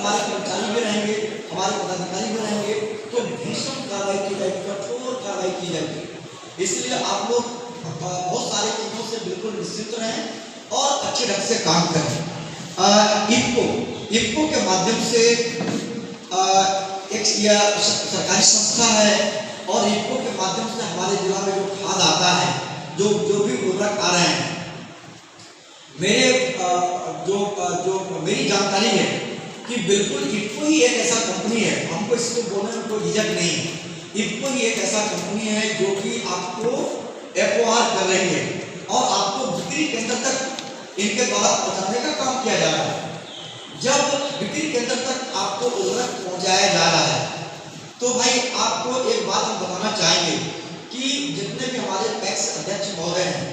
हमारे कर्मचारी भी रहेंगे, हमारे पदाधिकारी भी रहेंगे, तो भीषण कार्रवाई की जाएगी, कठोर कार्रवाई की जाएगी। इसलिए आप लोग बहुत सारी चीजों से बिल्कुल निश्चिंत रहें और अच्छे ढंग से काम करें। इफ्को के माध्यम से एक सरकारी संस्था है और इफ्को के माध्यम से हमारे जिला में जो खाद आता है, जो भी उर्वरक आ रहे हैं, मेरी जानकारी है कि बिल्कुल इफ्को ही एक ऐसा कंपनी है, हमको इसको बोलने में कोई झिझक नहीं है। इफ्को ही एक ऐसा कंपनी है जो कि आपको एक्वायर कर रही है और आपको बिक्री केंद्र तक इनके द्वारा पहुंचाने का काम किया जा रहा है। जब बिक्री केंद्र तक आपको उर्वरक पहुंचाया जा रहा है तो भाई आपको एक बात हम बताना चाहेंगे कि जितने भी हमारे पैक्स अध्यक्ष महोदय हैं,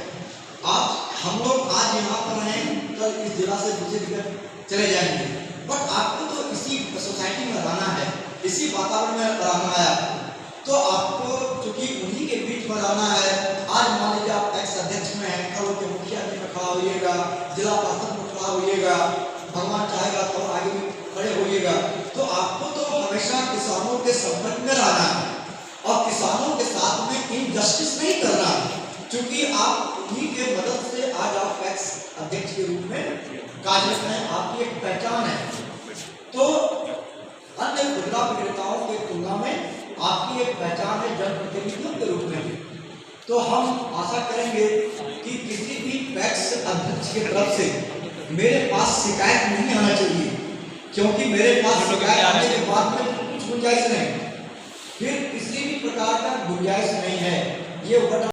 हम लोग आज यहाँ पर हैं, कल इस जिला से दूसरी जगह चले जाएंगे, बट आपको तो इसी सोसाइटी में रहना है, इसी वातावरण में रहना है आपको, तो आपको चूंकि उन्हीं के बीच में रहना है। आज मान लीजिए आप पैक्स अध्यक्ष में हैं, कल के मुखिया जी में खड़ा होइएगा, जिला पार्षद में खड़ा होइएगा, भगवान चाहेगा तो आगे में खड़े होइएगा, तो आपको तो हमेशा किसानों के संपर्क में रहना है और किसानों के साथ में इनजस्टिस नहीं करना है, क्योंकि आप उन्हीं के मदद से आज आप पैक्स अध्यक्ष के रूप में कार्यरत हैं, आपकी एक पहचान है। तो अन्य खुदरा विक्रेताओं की तुलना में आपकी एक पहचान है जनप्रतिनिधियों के रूप में। तो हम आशा करेंगे कि किसी भी पैक्स अध्यक्ष की तरफ से मेरे पास शिकायत नहीं आना चाहिए, क्योंकि मेरे पास शिकायत आने के बाद में कुछ गुंजाइश नहीं, फिर किसी भी प्रकार का गुंजाइश नहीं है। ये